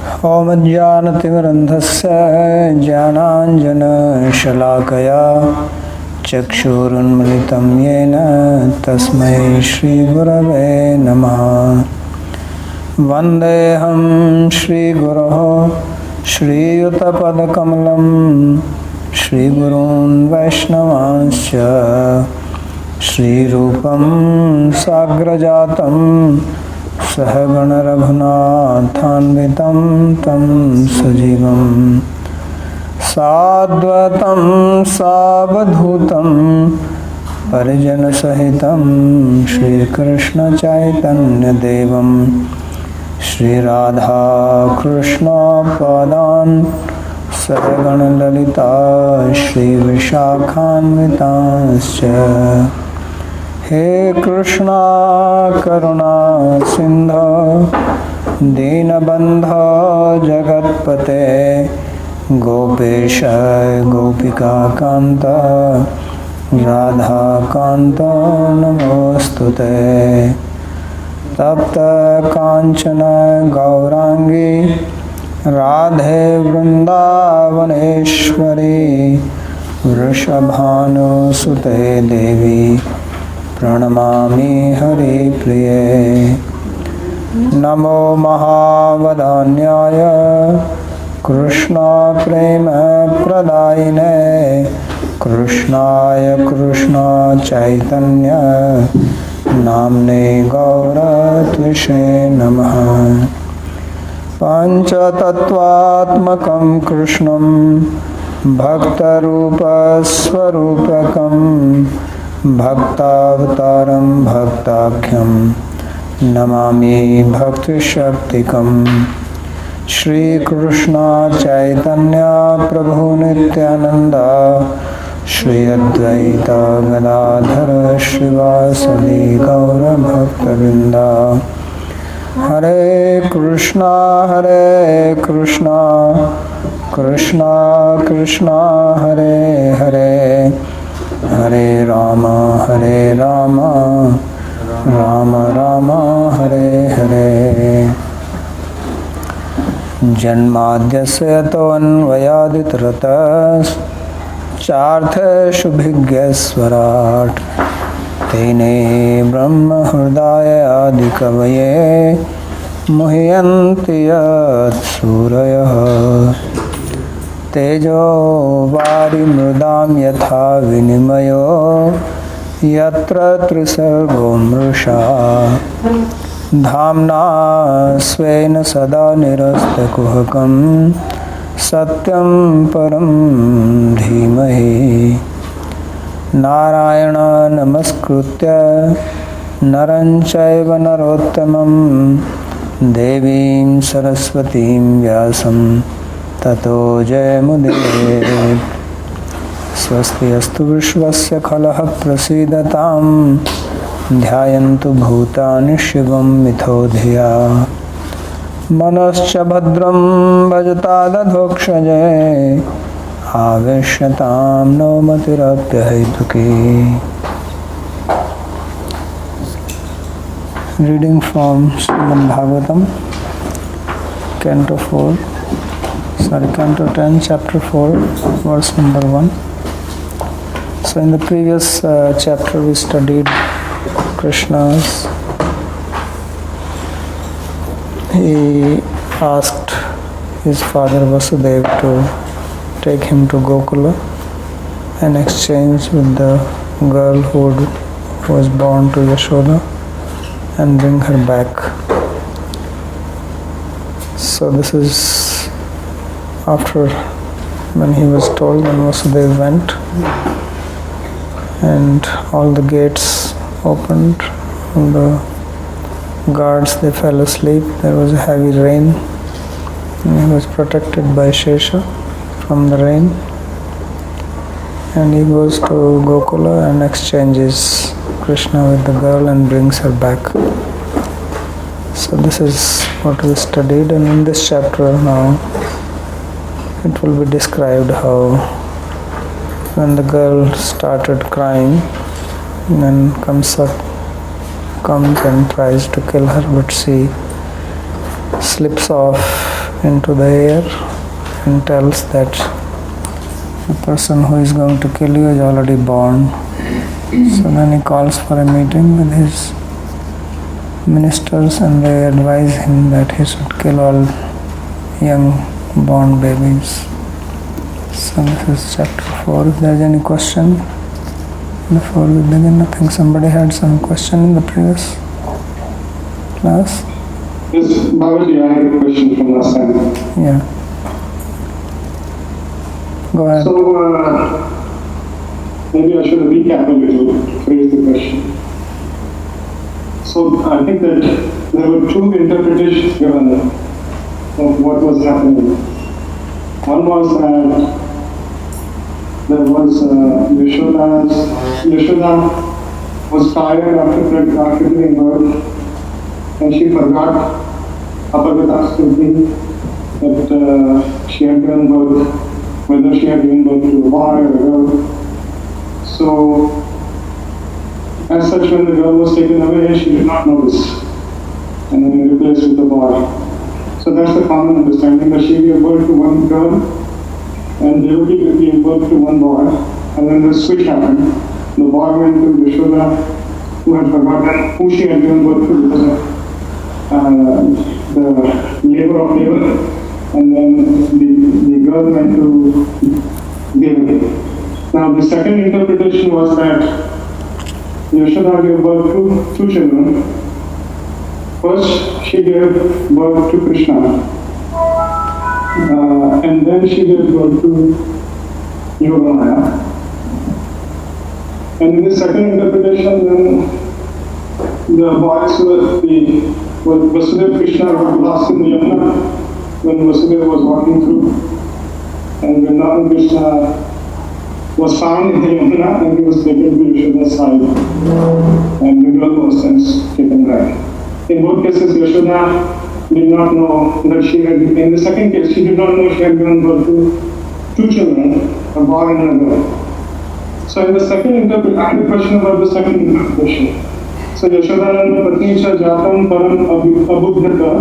ॐ ज्ञानतिमिरन्धस्य ज्ञानाञ्जनशलाकया चक्षुरुन्मिलितं येन तस्मै श्रीगुरवे नमः। वन्देऽहं श्रीगुरोः श्रीयुतपदकमलं श्रीगुरून् वैष्णवांश्च श्रीरूपं साग्रजातं सहगण रघुनाथान्वितं तं सजीवं साद्वैतं सावधूतं परिजनसहितं श्रीकृष्णचैतन्यदेवं श्रीराधाकृष्णपादान् सहगणललिता श्रीविशाखान्वितांश्च। हे कृष्णा करुणा सिंधु दीनबंधो जगत्पते गोपेश गोपिका कांत राधा कांत नमोस्तुते। तप्त कांचन गौरांगी राधे वृंदावनेश्वरी वृषभानुसुते देवी प्रणमामि हरिप्रिये। नमो महावदान्याय कृष्णप्रेमप्रदायिने कृष्णाय कृष्णचैतन्य नाम्ने गौरत्विषे नमः। पञ्चतत्त्वात्मकं कृष्णं भक्तरूपस्वरूपकं भक्तावतारं भक्ताख्यं नमामि भक्तिशक्तिकं। श्रीकृष्ण चैतन्य प्रभु नित्यानंद श्री अद्वैत गदाधर श्रीवासदि गौरभक्तवृंद। हरे कृष्णा कृष्णा कृष्णा हरे हरे हरे राम राम राम हरे हरे। जन्माद्यस्य तोऽन्वयादितरतश्चार्थेषुभिज्ञस्वराट् तेने ब्रह्महृदाय आदिकवये मुह्यन्ति यत्सूरयः। तेजो वारिमृदां यथा विनिमयो यत्र त्रिसर्गो मृषा धाम्ना स्वेन सदा निरस्तकुहकं सत्यं परं धीमहि। नारायण नमस्कृत्य नरं चैव नरोत्तमं देवीं सरस्वतीं व्यासं ततो जयमुदीरयेत्। स्वस्ति अस्तु विश्वस्य खलः प्रसीदतां ध्यायन्तु भूतानि शिवं मिथो धिया। मनश्च भद्रं भजतादधोक्षजे आवेश्यतां no मतिरप्यहैतुकी। Reading from Srimad Bhagavatam, Canto 10, Chapter 4, verse number 1. So in the previous chapter we studied Krishna's. He asked his father Vasudeva to take him to Gokula and exchange with the girl who was born to Yashoda and bring her back. So this is after when he was told, when Vasudeva went and all the gates opened, all the guards they fell asleep, there was a heavy rain and he was protected by Shesha from the rain, and he goes to Gokula and exchanges Krishna with the girl and brings her back. So this is what we studied, and in this chapter now it will be described how when the girl started crying, then comes and tries to kill her, but she slips off into the air and tells that the person who is going to kill you is already born. So then he calls for a meeting with his ministers and they advise him that he should kill all young born babies. So this is chapter 4. If there is any question before we begin, I think somebody had some question in the previous class. Yes, Babaji, I had a question from last time. Yeah. Go ahead. So, maybe I should recap a little to phrase the question. So, I think that there were two interpretations given of what was happening. One was that there was Yashoda was tired after giving birth, and she forgot Apagata Stuti that she had given birth, whether she had given birth to a boy or a girl. So, as such, when the girl was taken away, she did not know this, and then replaced with a boy. So that's the common understanding, that she gave birth to one girl, and Devaki gave birth to one boy, and then the switch happened. The boy went to Yashoda, who had forgotten who she had given birth to because of the labor of labor, and then the girl went to Devaki. Now the second interpretation was that Yashoda gave birth to two children. First, she gave birth to Krishna, and then she gave birth to Yogamaya. And in the second interpretation, then the boys were Vasudeva Krishna were lost in the Yamuna when Vasudeva was walking through, and Vrindavan Krishna was found in the Yamuna and he was taken to Yashoda's side, and the girl was then taken back. In both cases, Yashoda did not know that she had, in the second case, she did not know she had given birth to two children, a boy and a girl. So in the second interpretation, I had a question about the second interpretation. So Yashodananda Patnicha Jatam Param Abudhata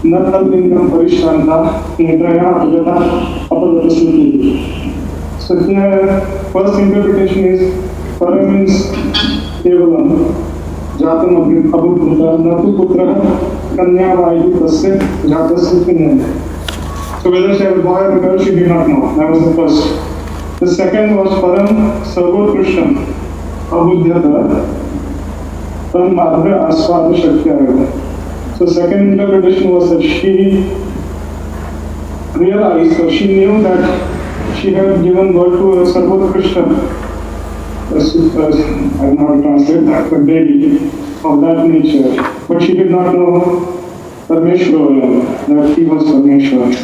Natalingam Parishanta Nitraya Ajata Apadata Suti. So here, first interpretation is Param means Kevalam. Jatam Abudhata Natu Putra Kanya Vayu Tasya Jatasya Kinyam. So whether she had a boy or a girl, she did not know. That was the first. The second was Param Sarvotkrishtam Abudhyata Tam Madhya Aswada Shakyaya. So second interpretation was that she realized or she knew that she had given birth to a Sarvotkrishtam. I don't know how to translate that, but baby of that nature. But she did not know Parmeshwara, that he was Parmeshwara.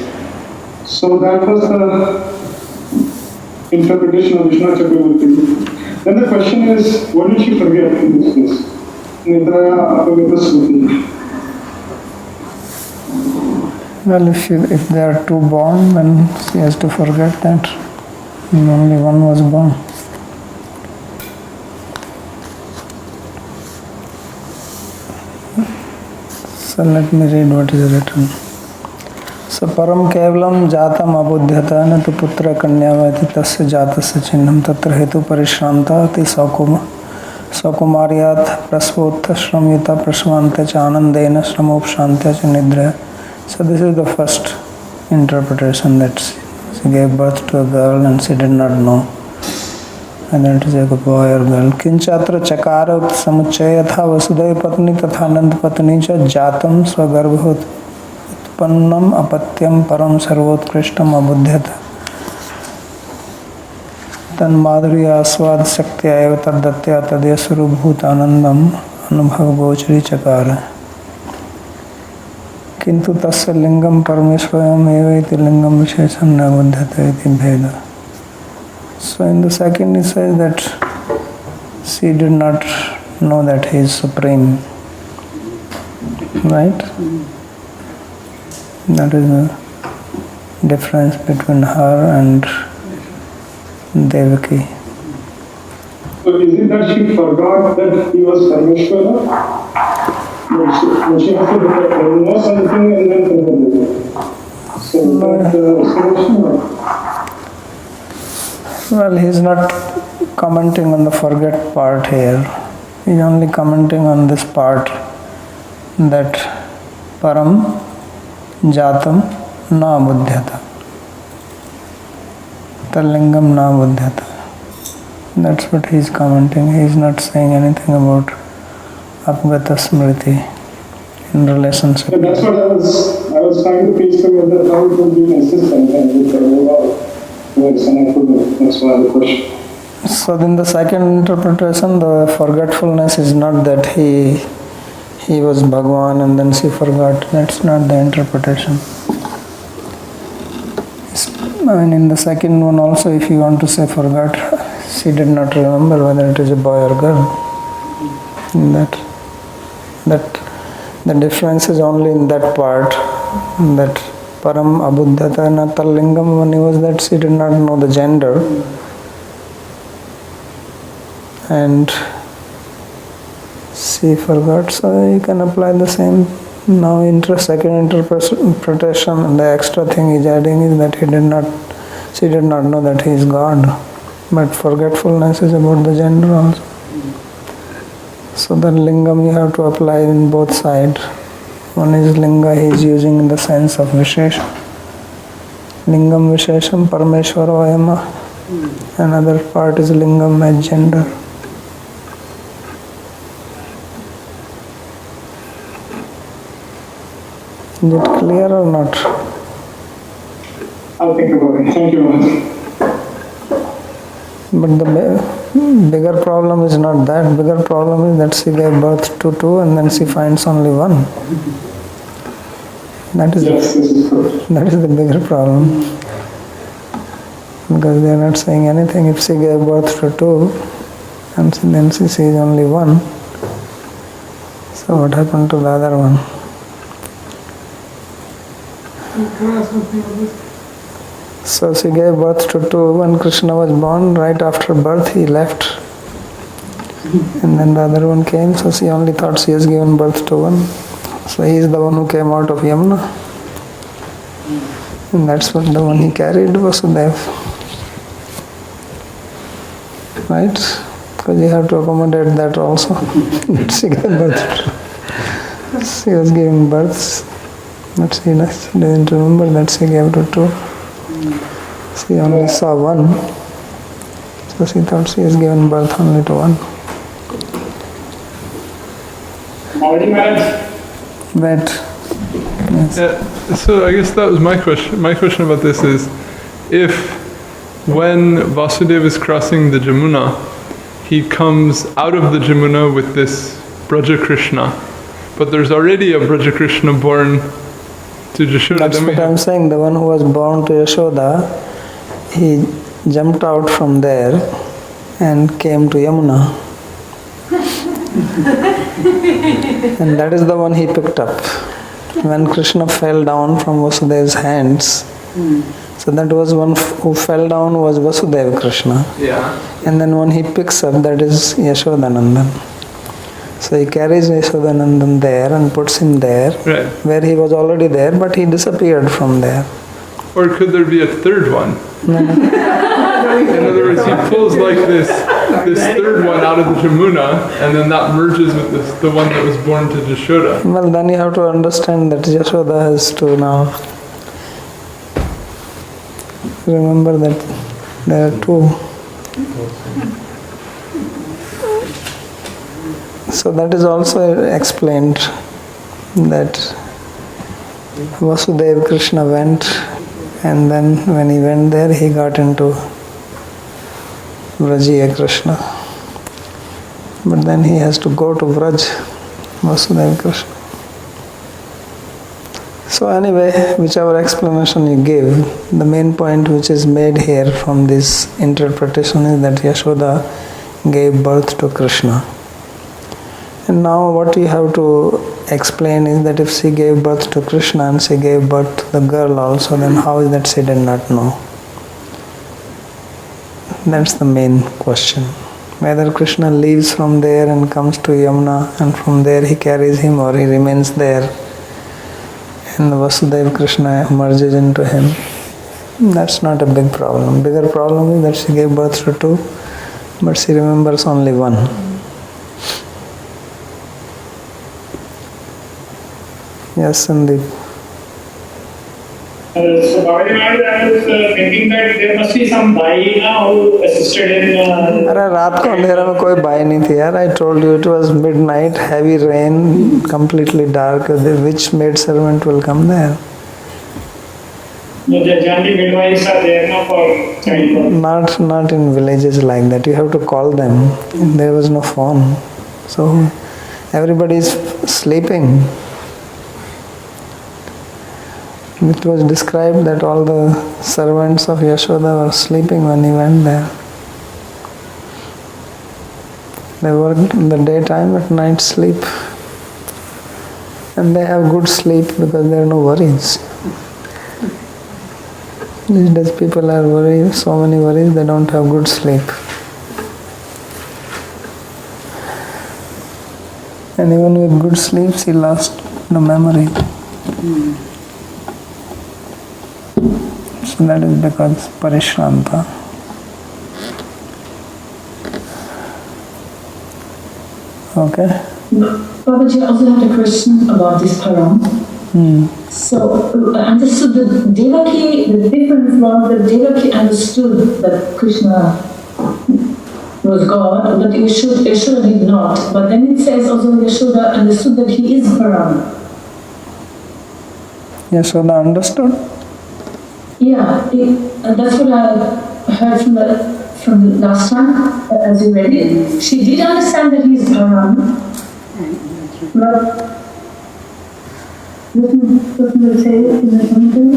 So that was the interpretation of Vishnu Chakravarti. Then the question is, what did she forget in this case? Nidraya Apagata Smriti. Well, if there are two born, then she has to forget that only one was born. So let me read what is written. So param kevalam jatam abudhyata na tu putra kanyavati tasya jatasya chinnam tatra hetu parishranta ati saukumaryat prasvotha shramyata prasvanta cha anandena shramopshantya cha nidra. So this is the first interpretation, that she gave birth to a girl and she did not know whether it is a boy or girl. Kinchatra chakara samuchaya tha vasudeva patni tatha anand patni cha jatam swagarbhut उत्पन्नम अपत्यम परम सर्वोत्कृष्टम अबुध्यत तन्माधुर्य आस्वाद शक्ति एव तद्दत्या तदय स्वरूपभूत आनंदम अनुभव गोचरी चकार किंतु तस्य लिंगम परमेश्वरम एव इति लिंगम विशेषम न बुध्यते इति भेद. So in the second it says that she did not know that he is supreme, right? That is the difference between her and Devaki. So is it that she forgot that he was Parmeshwara? But she has to know something and then forget it. So that's the explanation. Well, he's not commenting on the forget part here. He's only commenting on this part that param jatam na buddhyata. Talingam na buddhyata. That's what he's commenting. He's not saying anything about apgata smriti in relationship. So that's what I was trying to piece together how it would be consistent and with the overall words, and I couldn't. That's why the question. So in the second interpretation, the forgetfulness is not that he was Bhagwan and then she forgot. That's not the interpretation. I mean, in the second one also, if you want to say forgot, she did not remember whether it is a boy or girl. That the difference is only in that part, that param abuddhata natalingam, when he was that she did not know the gender. And she forgot, so you can apply the same. Now second interpretation, and the extra thing he's adding is that she did not know that he is God. But forgetfulness is about the gender also. So the lingam you have to apply in both sides. One is linga he is using in the sense of vishesha. Lingam vishesham parameshwaro ayama. Another part is lingam as gender. Is it clear or not? I'll think about it. Thank you, Maharaj. But the bigger problem is not that. Bigger problem is that she gave birth to two and then she finds only one. That is the bigger problem. Because they are not saying anything. If she gave birth to two and then she sees only one, so what happened to the other one? So she gave birth to two. When Krishna was born, right after birth he left. And then the other one came, so she only thought she has given birth to one. So he is the one who came out of Yamuna. And that's what the one he carried, Vasudeva. Right? Because you have to accommodate that also. She gave birth to. She was giving births. But she didn't remember that she gave to two. She only saw one. So she thought she has given birth only to one. But yes. So I guess that was my question. My question about this is, if when Vasudeva is crossing the Jamuna, he comes out of the Jamuna with this Braja Krishna, but there's already a Braja Krishna born to Yashoda. That's what I'm saying. The one who was born to Yashoda, he jumped out from there and came to Yamuna. And that is the one he picked up. When Krishna fell down from Vasudeva's hands, so that was one who fell down was Vasudeva Krishna. Yeah. And then when he picks up, that is Yashodanandan. So he carries Yashodanandan there and puts him there, Right. where he was already there, but he disappeared from there. Or could there be a third one? In other words, he pulls like this third one out of the Jamuna, and then that merges with the one that was born to Yashoda. Well, then you have to understand that Yashoda has to now remember that there are two. So that is also explained that Vasudeva Krishna went, and then when he went there he got into Vrajiya Krishna. But then he has to go to Vraj, Vasudeva Krishna. So anyway, whichever explanation you give, the main point which is made here from this interpretation is that Yashoda gave birth to Krishna. And now what you have to explain is that if she gave birth to Krishna and she gave birth to the girl also, then how is that she did not know? That's the main question. Whether Krishna leaves from there and comes to Yamuna, and from there he carries him, or he remains there and Vasudeva Krishna merges into him, that's not a big problem. Bigger problem is that she gave birth to two, but she remembers only one. Yes, Sandeep. So Babaji Maharaj, I was thinking that there must be some Bai who assisted in. अरे रात को अंधेरा में कोई by नहीं थी यार. I told you it was midnight, heavy rain, completely dark. Which maid servant will come there? The generally midwives are there now for childbirth. Not in villages like that. You have to call them. There was no phone, so everybody is sleeping. It was described that all the servants of Yashoda were sleeping when he went there. They worked in the daytime, at night sleep. And they have good sleep because there are no worries. These days people are worried, so many worries, they don't have good sleep. And even with good sleep, he lost the memory. So that is because Parishranta. Okay? Babaji, I also had a question about this param. So, I understood that Devaki, the difference was that Devaki understood that Krishna was God, but Yashoda did not. But then it says also Yashoda understood that he is param. Yashoda understood? Yeah, that's what I heard from the last time, as you read it. She did understand that he is param, but let me say it in the commentary.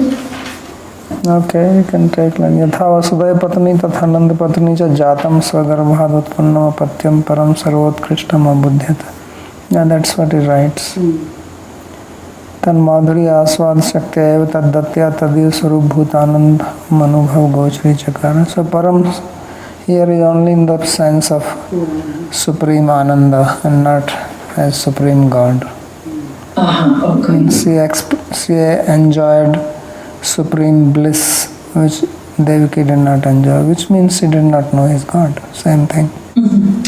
Okay, you can take like Yatha Vasudaya Patni Tatha Nanda Patni Cha Jatam Svagarbhad Utpannam Apatyam Param Sarvotkristam Abudhyata. Yeah, that's what he writes. Tan Madhuri Aswad Shakti Eva Taddatya Tadiya Sarup Bhutanand Manubhav Gochri Chakara. So Param here is only in the sense of Supreme Ananda and not as Supreme God. Okay. She enjoyed supreme bliss which Devaki did not enjoy, which means she did not know his God. Same thing.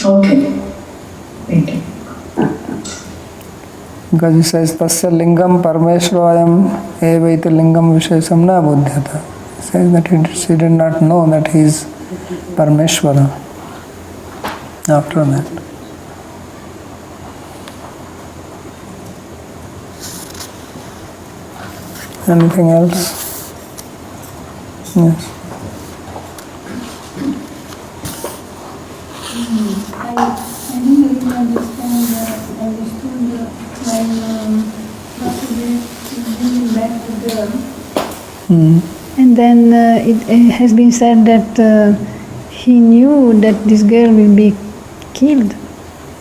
Okay. Thank you. Because he says, Tasya lingam parmeshwarayam evaita lingam vishesam na buddhyata. He says that she did not know that he is Parmeshwara after that. Anything else? Yes. I didn't really understood when Vasudeva is bringing back the girl. And then it has been said that he knew that this girl will be killed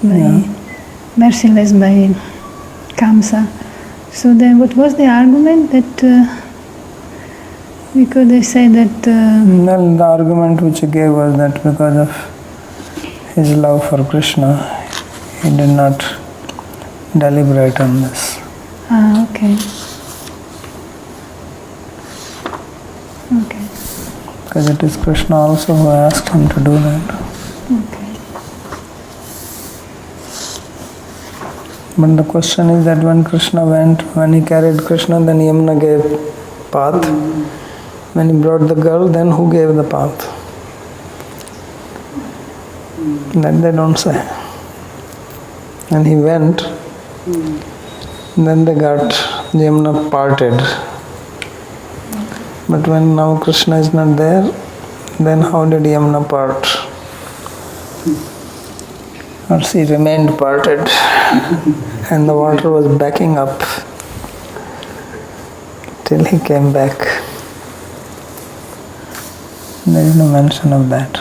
by merciless by Kamsa. So then what was the argument that because they say that Well, the argument which he gave was that because of his love for Krishna, he did not deliberate on this. okay. Okay. Because it is Krishna also who asked him to do that. Okay. But the question is that when he carried Krishna, then Yamuna gave path. When he brought the girl, then who gave the path? That they don't say. And he went, then Yamuna parted. But when now Krishna is not there, then how did Yamuna part? Or she remained parted and the water was backing up till he came back. There is no mention of that.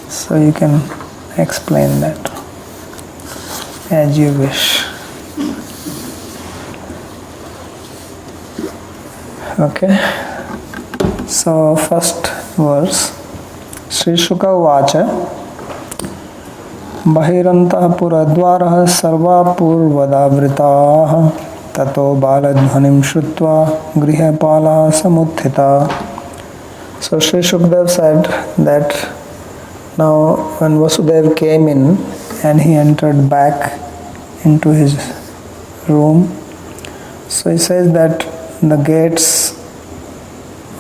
So you can explain that as you wish. Okay. So first verse, Sri Shuka Uvacha Bahirantah Puradvarah Sarva Purvadavritaah Tato Baladhvanim Shrutva Grihapala Samuthita. So Sri Shukdev said that now when Vasudeva came in and he entered back into his room, so he says that the gates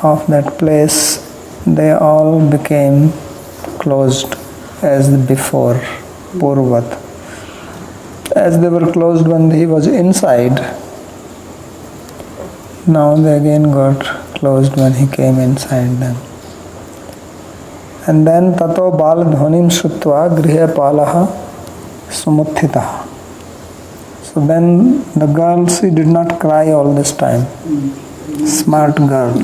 of that place, they all became closed as before, Purvat. As they were closed when he was inside, now they again got closed when he came inside them. And then tato baladhvanim shrutva grihapalaha sumuthitah. So then the girl, she did not cry all this time. Smart girl.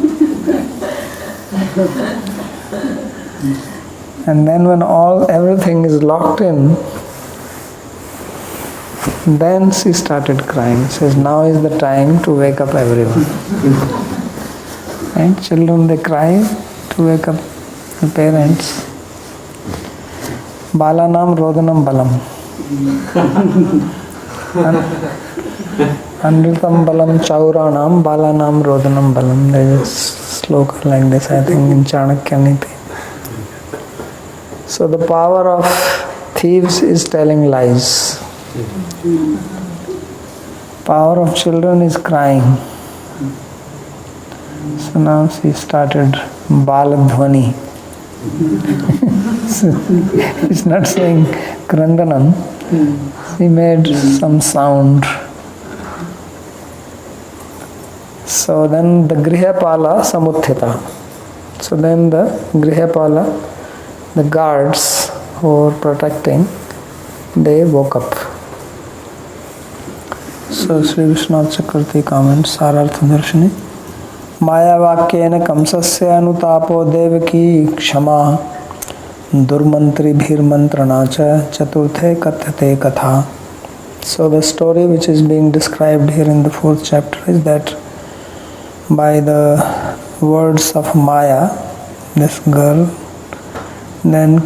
And then when everything is locked in, then she started crying. She says, now is the time to wake up everyone. Right? Children, they cry to wake up the parents. Balanam rodanam balam. Anritam balam chauranam balanam rodanam balam. There is a sloka like this, I think, in Chanakya Niti. So the power of thieves is telling lies. Power of children is crying. So now she started baladhvani. So it's not saying krandanam. She made some sound. So then the grihapala samuthita. So then the grihapala, the guards who were protecting, they woke up. So Sri Vishwanath Chakravarti comments, Sarartha Darshini. Maya vakyena kamsasya anutapo devaki kshama durmantri bhir mantranacha chaturthe kathate katha. So the story which is being described here in the 4th chapter is that by the words of Maya, this girl, then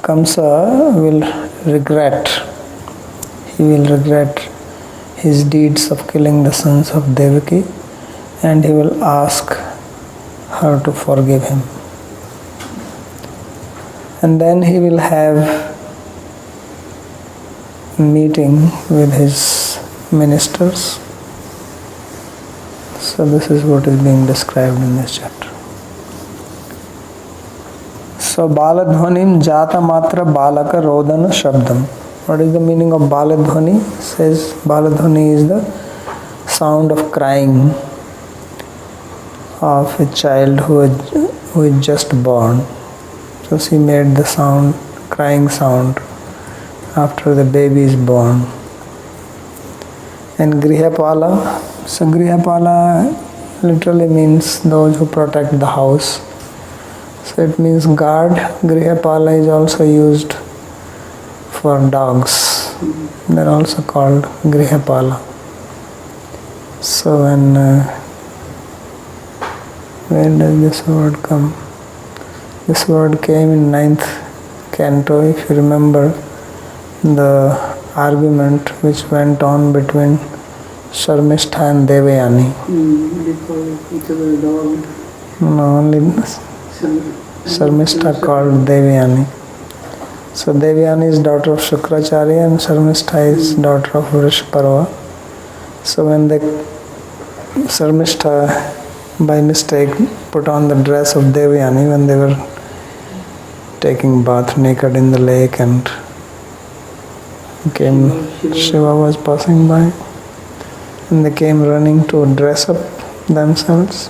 Kamsa will regret. He will regret his deeds of killing the sons of Devaki, and he will ask her to forgive him. And then he will have a meeting with his ministers. So this is what is being described in this chapter. So baladhvanim jata matra balaka rodana shabdam. What is the meaning of baladhvani? Says baladhvani is the sound of crying of a child who is just born. So she made the sound, crying sound, after the baby is born. And grihapala, so grihapala literally means those who protect the house. So it means guard. Grihapala is also used for dogs. They are also called grihapala. So where does this word come? This word came in 9th canto, if you remember the argument which went on between Sharmishtha and Devayani. They call each other a dog. No, only Sharmishtha called Devayani. So Devayani is daughter of Shukracharya and Sharmishtha is daughter of Vrishparva. So when Sharmishtha by mistake put on the dress of Devayani when they were taking bath naked in the lake, and Shiva was passing by, and they came running to dress up themselves.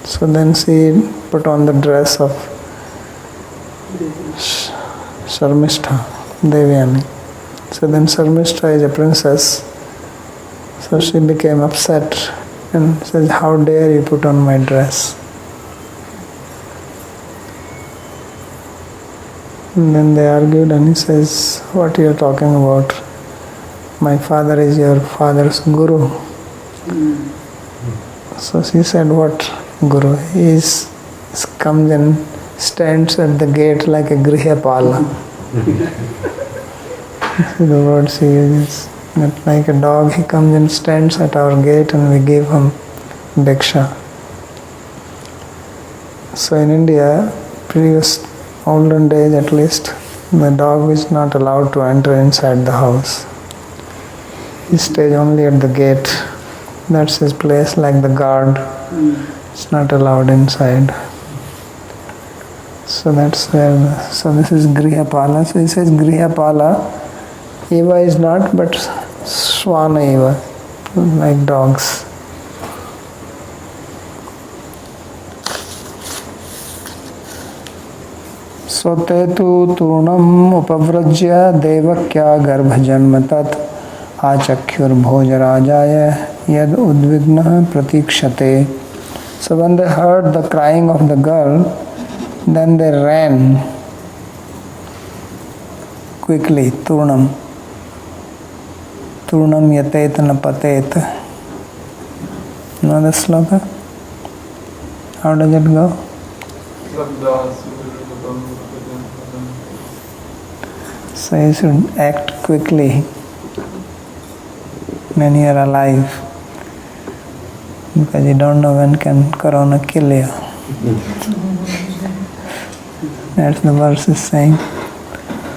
So then she put on the dress of Sharmishtha, Devayani. So then Sharmishtha is a princess, so she became upset and says, how dare you put on my dress? And then they argued, and he says, what are you talking about? My father is your father's guru. So she said, what guru? He comes and stands at the gate like a grihapala. The words he uses. That like a dog, he comes and stands at our gate and we give him bhiksha. So in India, previous olden days at least, the dog is not allowed to enter inside the house. He stays only at the gate. That's his place, like the guard. It's not allowed inside. So that's where, so this is grihapala. So he says grihapala, eva is not, but swana eva, like dogs. सोते तु तूर्णम् उपव्रज्य देवक्या गर्भजन्म तत् आचख्युर्भोजराजाय यद उद्विग्नः प्रतीक्षते. So when they heard the crying of the girl, then they ran quickly. Turnam. Turnam yatet napatet. Know the sloka? How does it go? So you should act quickly when you are alive, because you don't know when can corona kill you. That's the verse is saying.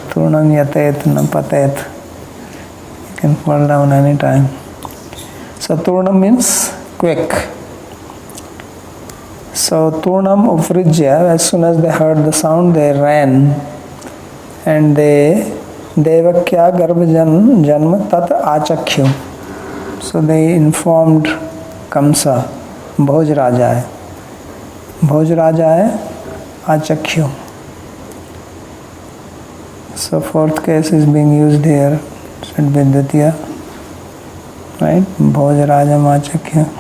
Turnam yatet na patet. You can fall down any time. So turnam means quick. So turnam uprijya, as soon as they heard the sound, they ran. And they devakya garbha janma tat achakyu. So they informed Kamsa, Bhoj Raja hai. Bhoj Raja hai, achakyu. So fourth case is being used here, said Vidyatya. Right? Bhoj Raja achakyu.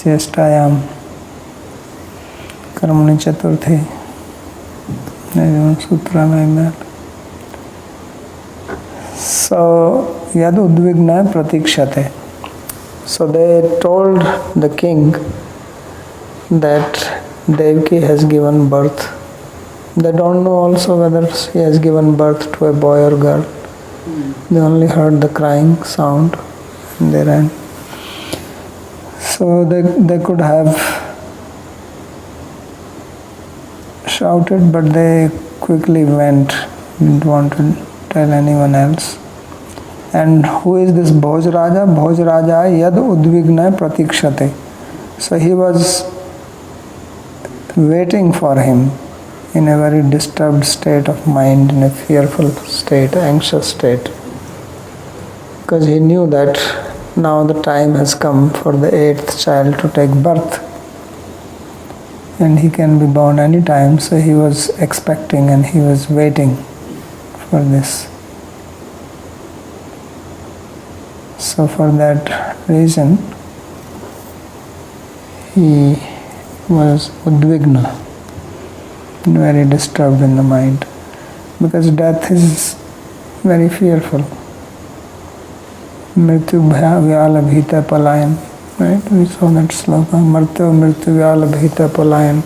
चेष्टायाम कर्मणि चतुर्थी सूत्र like that. So yad udvigna pratikshate. So they told the king that Devaki has given birth. They don't know also whether she has given birth to a boy or girl. They only heard the crying sound and they ran. So they could have shouted, but they quickly went, didn't want to tell anyone else. And who is this Bhoj Raja? Bhoj Raja yad udvigna pratikshate. So he was waiting for him in a very disturbed state of mind, in a fearful state, anxious state. Because he knew that now the time has come for the 8th child to take birth. And he can be born any time, so he was expecting and he was waiting for this. So for that reason, he was udvigna, very disturbed in the mind, because death is very fearful. Mrityu vyala bhita palayan. Right? We saw that sloka. Mrityu vyala bhita palayan.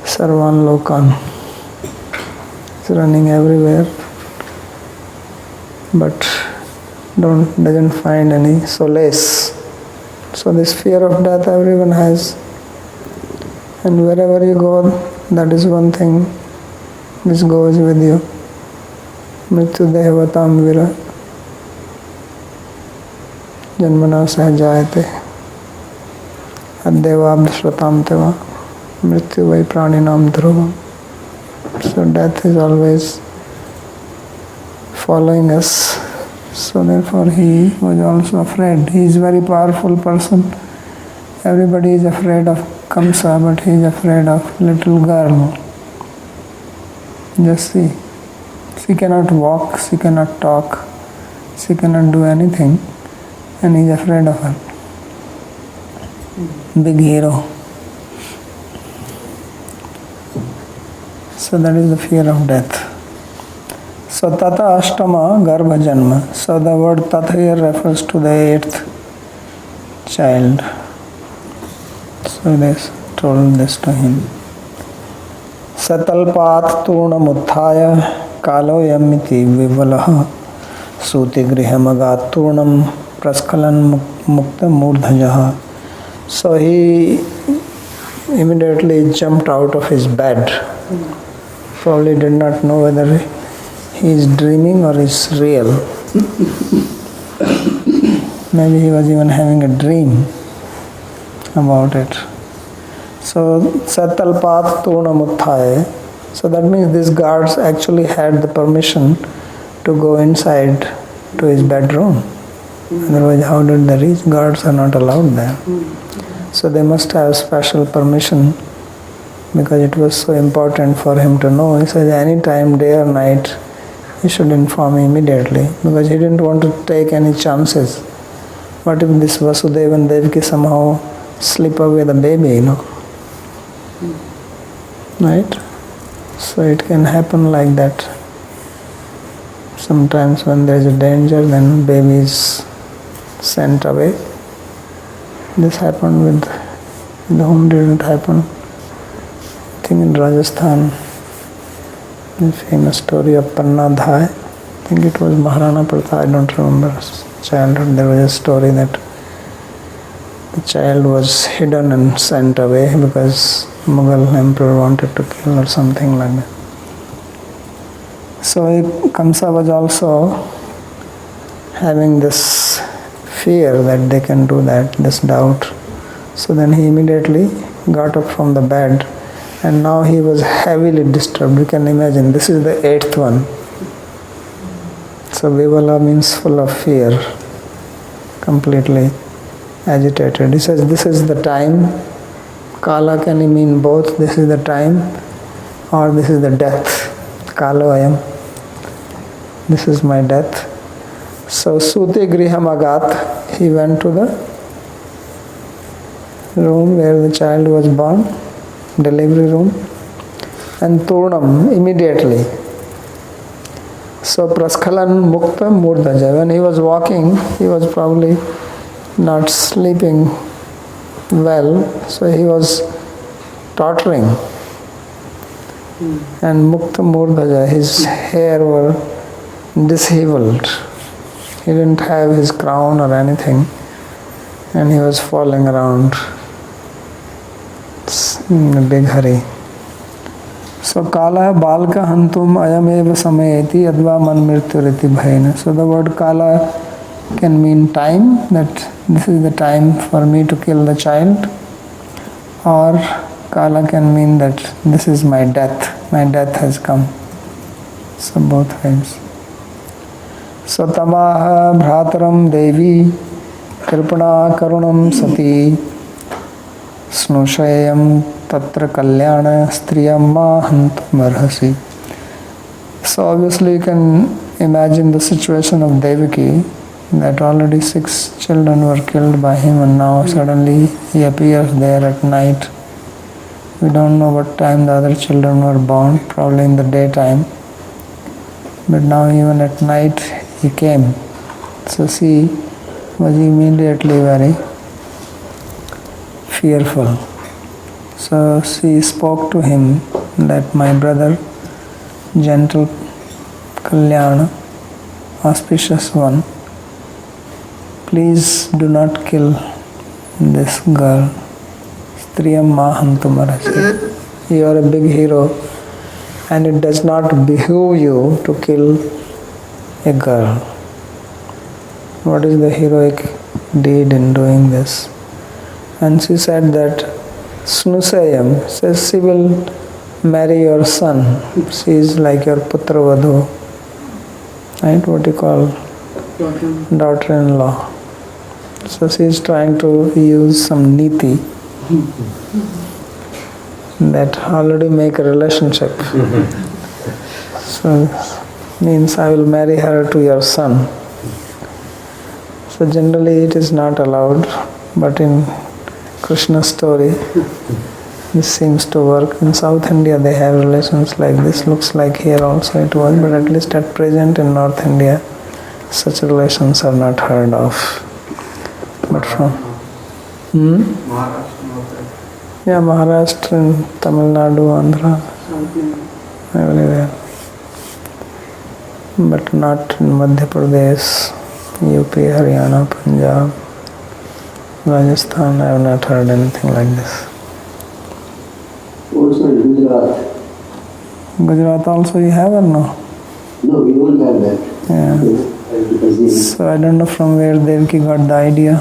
Sarvan lokan. It's running everywhere, but doesn't find any solace. So this fear of death everyone has. And wherever you go, that is one thing which goes with you. Mrityu devatam vira. Janmana sahajayate addevabd shratam teva mrityu vai praninam dhruvam. So death is always following us. So therefore he was also afraid. He is a very powerful person. Everybody is afraid of Kamsa, but he is afraid of little girl. Just see. She cannot walk, she cannot talk, she cannot do anything. And he is afraid of her. Big hero. So that is the fear of death. So tata ashtama garbha janma. So the word tata here refers to the 8th child. So they told this to him. Satalpat turnamutthaya kaloyamiti vivalaha sutigrihamagat turnam praskalan mukta murdhajaha. So he immediately jumped out of his bed. Probably did not know whether he is dreaming or is real. Maybe he was even having a dream about it. So Satalpat Turnamutthaya. So that means these guards actually had the permission to go inside to his bedroom. Otherwise, how did they reach? Guards are not allowed there. So they must have special permission, because it was so important for him to know. He said any time, day or night, he should inform me immediately, because he didn't want to take any chances. What if this Vasudeva and Devaki somehow slip away the baby, Right? So it can happen like that. Sometimes when there is a danger, then baby is sent away. This happened with whom didn't happen? I think in Rajasthan, the famous story of Panna Dhai. I think it was Maharana Pratap, I don't remember. Childhood, there was a story that the child was hidden and sent away because Mughal emperor wanted to kill or something like that. So Kamsa was also having this fear that they can do that, this doubt. So then he immediately got up from the bed, and now he was heavily disturbed. You can imagine, this is the 8th one. So Vivala means full of fear, completely agitated. He says, this is the time. Kala can mean both, this is the time or this is the death. Kalo ayam. This is my death. So Sute Griham Agat, he went to the room where the child was born, delivery room, and Turnam immediately. So Praskalan Mukta Murdhaja, when he was walking, he was probably not sleeping well, so he was tottering. And Mukta Murdhaja, his hair were disheveled. He didn't have his crown or anything, and he was falling around in a big hurry. So Kala Balka Hantum Ayameva Samayeti Adva Man Mrityuriti Bhaina. So the word Kala can mean time, that this is the time for me to kill the child, or Kala can mean that this is my death has come. So both ways. So Tamaha Bhrataram Devi Kripana Karunam Sati Snushayam Tatra Kalyana Striyam Mahantum Arhasi. So obviously you can imagine the situation of Devaki, that already 6 children were killed by him, and now suddenly he appears there at night. We don't know what time the other children were born, probably in the daytime. But now even at night he came. So she was immediately very fearful. So she spoke to him that, my brother, gentle Kalyana, auspicious one, please do not kill this girl. Striyam Mahantumarasi. You are a big hero, and it does not behoove you to kill a girl. What is the heroic deed in doing this? And she said that Snusayam, says she will marry your son. She is like your Putravadhu, right? What you call daughter-in-law. So she is trying to use some niti that already make a relationship. So means I will marry her to your son. So generally it is not allowed, but in Krishna's story this seems to work. In South India they have relations like this. Looks like here also it was, but at least at present in North India such relations are not heard of. But from Yeah, Maharashtra, Tamil Nadu, Andhra, everywhere. But not in Madhya Pradesh, UP, Haryana, Punjab, Rajasthan. I have not heard anything like this. Also in Gujarat. Gujarat also you have or no? No, we don't have that. Yeah. So I don't know from where Devaki got the idea.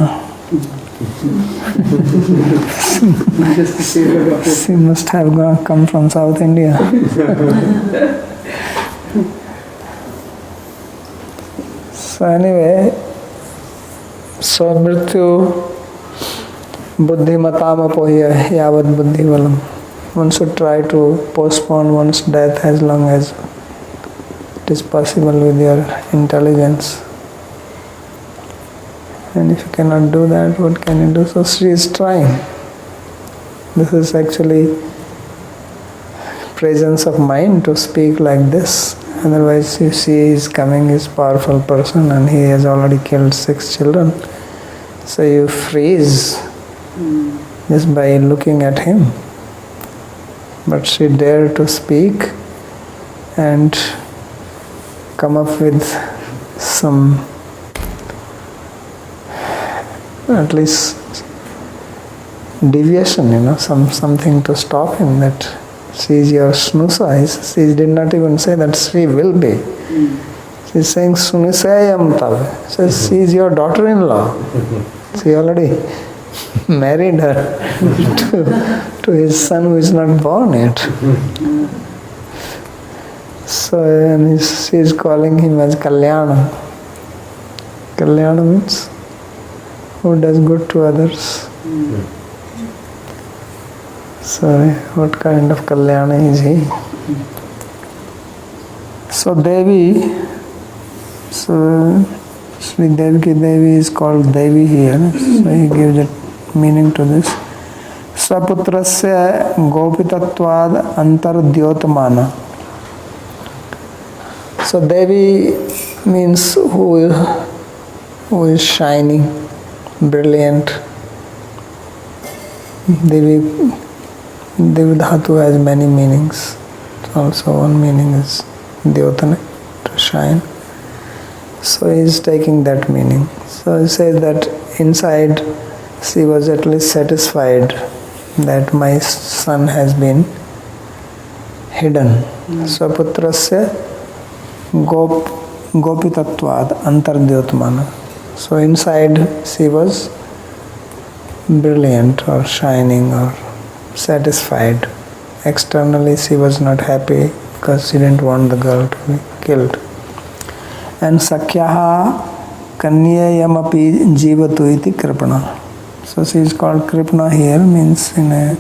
She must have come from South India. So anyway, so mrityu buddhimatam apohya yavat buddhivalam. One should try to postpone one's death as long as it is possible with your intelligence. And if you cannot do that, what can you do? So she is trying. This is actually presence of mind to speak like this. Otherwise, if she is coming, is powerful person and he has already killed 6 children. So you freeze just by looking at him. But she dared to speak and come up with some, at least deviation, something to stop him, that she is your snusa. She did not even say that she will be. She is saying sunisayam tav. Says she is your daughter-in-law. She already married her to his son who is not born yet. So and she is calling him as Kalyana. Kalyana means who does good to others. So what kind of Kalyana is he? So Devi, so Sri Devaki Devi is called Devi here. So he gives a meaning to this. Saputrasya gopitatvad antardyotamana. So Devi means who is shining, brilliant. Devi Dhatu has many meanings. Also one meaning is Dyotana, to shine. So he is taking that meaning. So he says that inside she was at least satisfied that my son has been hidden. Swaputrasya gopitatvad antardyotamana. So inside she was brilliant or shining or satisfied. Externally she was not happy because she didn't want the girl to be killed. And Sakyaha Kanyayamapi Jivatu iti Kripana. So she is called Kripana here, means in a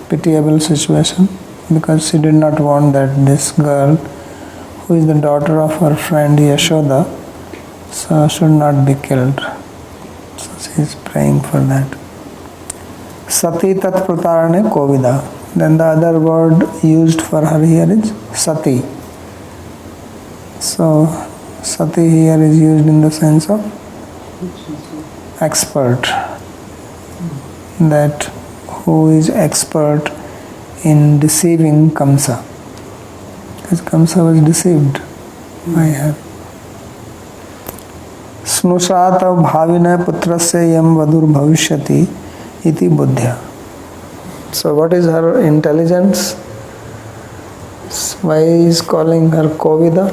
pitiable situation, because she did not want that this girl, who is the daughter of her friend Yashoda, so should not be killed. So she is praying for that. Sati tat pratarane kovida. Then the other word used for her here is Sati. So Sati here is used in the sense of expert. That who is expert in deceiving Kamsa. Because Kamsa was deceived by her. Snusat bhavina putrasya yam vadur bhavishyati iti buddhya. So what is her intelligence? Why is calling her Kovida?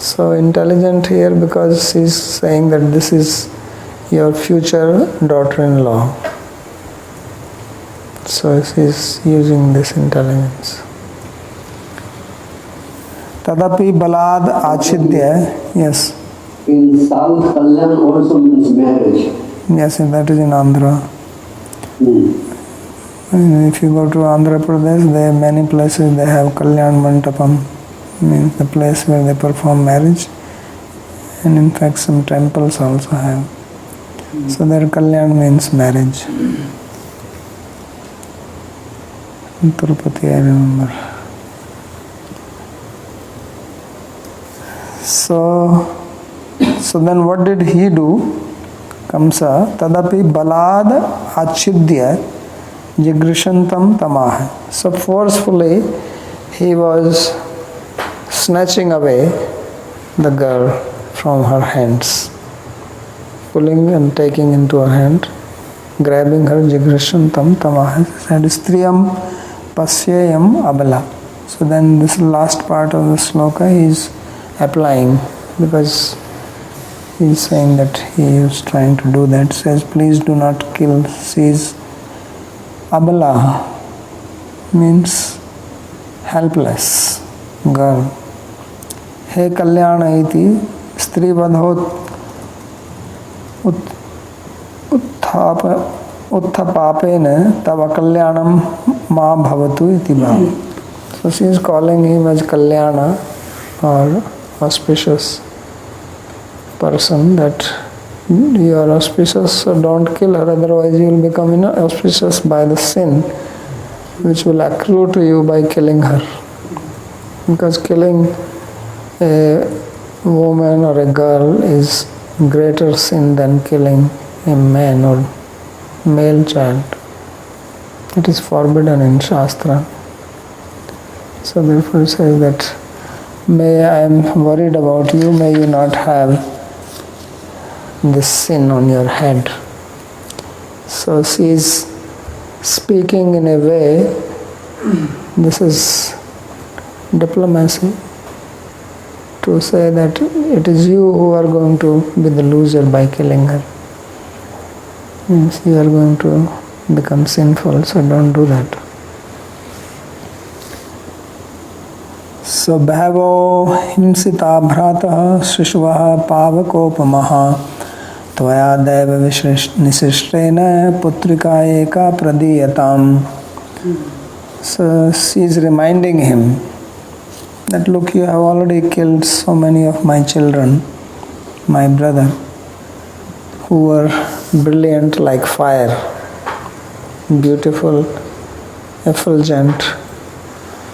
So intelligent here because she is saying that this is your future daughter-in-law. So she is using this intelligence. Tadapi balad achidya. Yes. In South, Kalyan also means marriage. Yes, that is in Andhra. And if you go to Andhra Pradesh, there are many places they have Kalyan Mantapam, means the place where they perform marriage. And in fact some temples also have. So their Kalyan means marriage. In Tirupati I remember. So then what did he do? Kamsa tadapi balad achidya jigrishantam tamah. So forcefully he was snatching away the girl from her hands, pulling and taking into her hand, grabbing her jigrishantam tamah, and striyam pasyayam abala. So then this last part of the sloka he is applying, because he is saying that he is trying to do that. Says, please do not kill. She is abala, means helpless girl. He kalyana iti stri vadhot uthapapena tava kalyanam ma bhavatu iti bhav. So she is calling him as kalyana, or auspicious person, that you are auspicious, so don't kill her, otherwise you will become inauspicious by the sin which will accrue to you by killing her. Because killing a woman or a girl is greater sin than killing a man or male child. It is forbidden in Shastra. So therefore it says that, I am worried about you, may you not have this sin on your head. So she is speaking in a way, this is diplomacy, to say that it is you who are going to be the loser by killing her. Means you are going to become sinful, so don't do that. So bhavo himsita bhrata shishvaha pavakopamaha tvaya deva nisishrena putrika eka pradiyatam. So she is reminding him that, look, you have already killed so many of my children, my brother, who were brilliant like fire, beautiful, effulgent,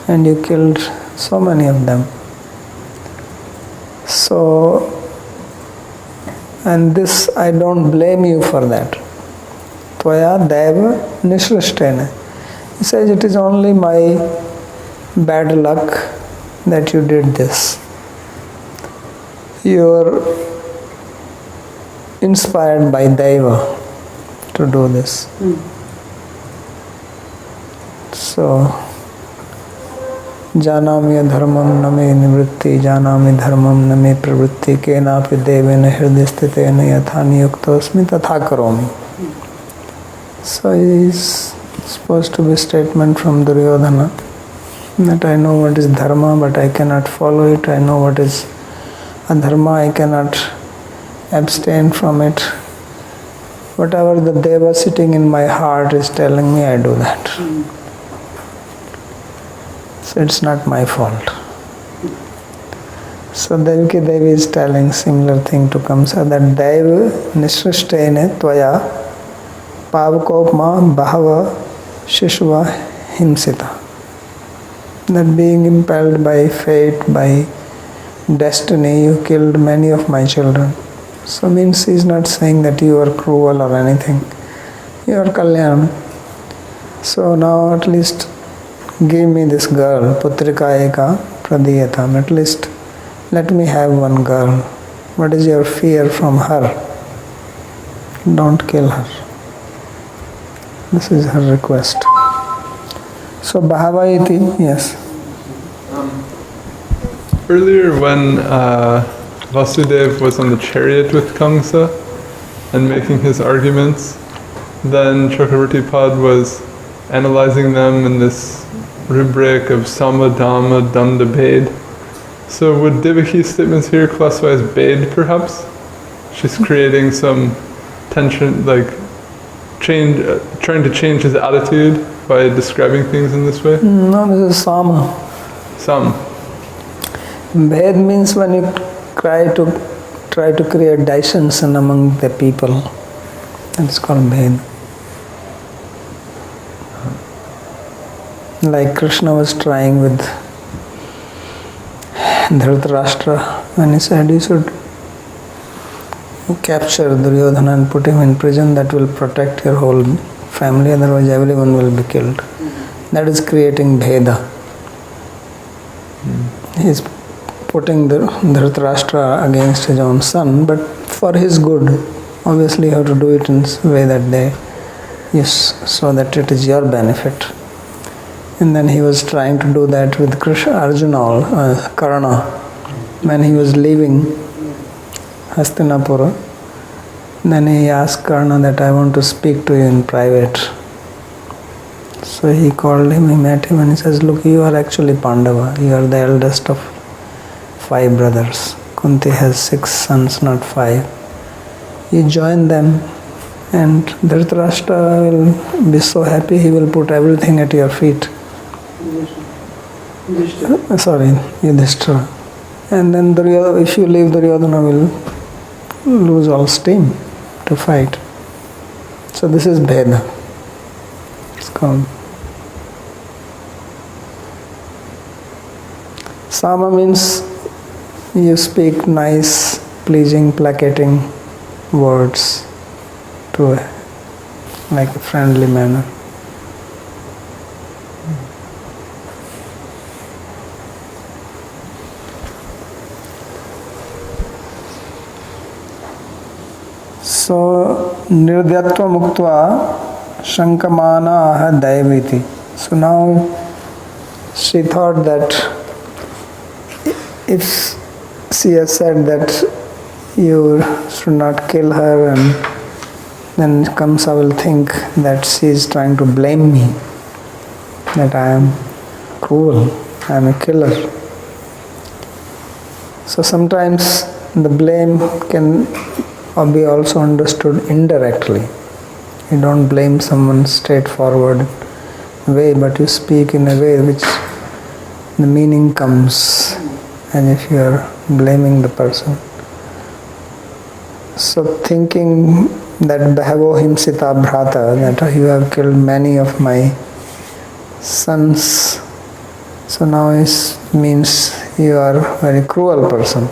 and you killed so many of them. So, and this, I don't blame you for that. Tvaya deva nisrishtena. He says, it is only my bad luck that you did this. You are inspired by Deva to do this. So, janami dharmam name nivritti, janami dharmam name pravritti, kenapi devena hridistitena yathani yuktosmi tatha karomi. So it is supposed to be a statement from Duryodhana, that I know what is dharma, but I cannot follow it. I know what is adharma, I cannot abstain from it. Whatever the Deva sitting in my heart is telling me, I do that. So it's not my fault. So Devaki Devi is telling similar thing to Kamsa, that Deva nisrishtene tvaya pavakopma bahava shishva himsita. That being impelled by fate, by destiny, you killed many of my children. So means he is not saying that you are cruel or anything. You are Kalyan. So now at least give me this girl, Putrika Eka Pradiyatam. At least let me have one girl. What is your fear from her? Don't kill her. This is her request. So Bahava iti, yes. Earlier when Vasudeva was on the chariot with Kamsa and making his arguments, then Chakravarti Pad was analyzing them in this rubric of Sama, Dhamma, Danda, Bhed. So would Devaki's statements here classify as Bhed perhaps? She's creating some tension, like trying to change his attitude by describing things in this way? No, this is Sama. Some. Bhed means when you try to create dissension among the people. It's called Bhed. Like Krishna was trying with Dhritarashtra when he said you should capture Duryodhana and put him in prison, that will protect your whole family, otherwise everyone will be killed. That is creating bheda. He is putting the Dhritarashtra against his own son, but for his good. Obviously you have to do it in a way that they so that it is your benefit. And then he was trying to do that with Arjuna, Karna, when he was leaving Hastinapura. Then he asked Karna that I want to speak to you in private. So he called him, he met him and he says, look, you are actually Pandava. You are the eldest of 5 brothers. Kunti has 6 sons, not 5. You join them and Dhritarashtra will be so happy, he will put everything at your feet. Yudhishthira. And then if you leave, Duryodhana will lose all steam to fight. So this is Bheda. It's called. Sama means you speak nice, pleasing, placating words to like a friendly manner. So, nirdhyatva muktva shankamana aha daiviti. So now she thought that if she has said that you should not kill her, and then Kamsa will think that she is trying to blame me, that I am cruel, I am a killer. So sometimes the blame can be also understood indirectly. You don't blame someone straightforward way, but you speak in a way which the meaning comes as if you are blaming the person. So thinking that Bhavo himsita bhrata, that you have killed many of my sons, so now it means you are a very cruel person.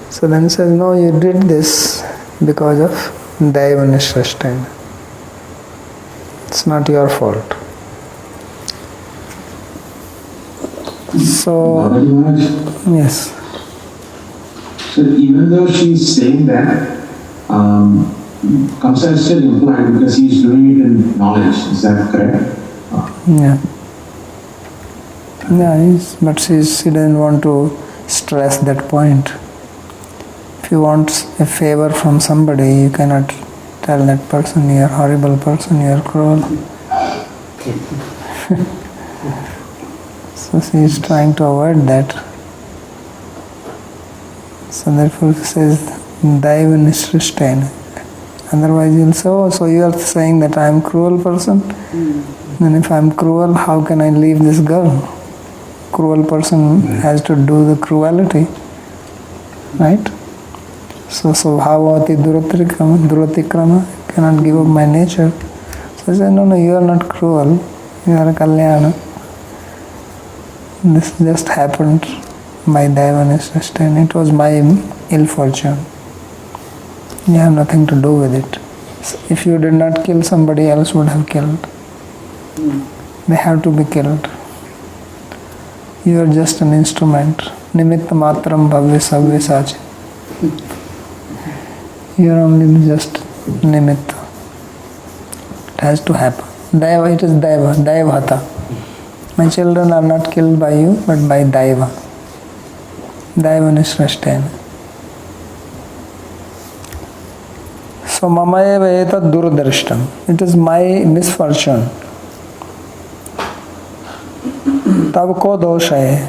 So then he says, no, you did this because of Daiva Nishrashtena. It's not your fault. So, yes. So even though she's saying that, Kamsa is still implied because he's doing it in knowledge. Is that correct? Yeah. Yeah, but she didn't want to stress that point. If you want a favor from somebody, you cannot tell that person, you are a horrible person, you are cruel. So she is trying to avoid that. So therefore she says, Daiva Nishrashtena. Otherwise you'll say, oh, so you are saying that I am a cruel person? Then if I am cruel, how can I leave this girl? Cruel person has to do the cruelty, right? So bhavati duratikrama, cannot give up my nature. So I said, no, you are not cruel, you are a kalyana. This just happened by Daiva Nishrashtena. It was my ill fortune. You have nothing to do with it. So if you did not kill, somebody else would have killed. They have to be killed. You are just an instrument. Nimitta matram bhavya savya sachi. You are only just nimitta. It has to happen. Daiva, it is Daiva, Daivata. My children are not killed by you, but by Daiva. Daiva Nishrashtena. So mamayeva etat durdarshtam. It is my misfortune. Tab ko dosh hai.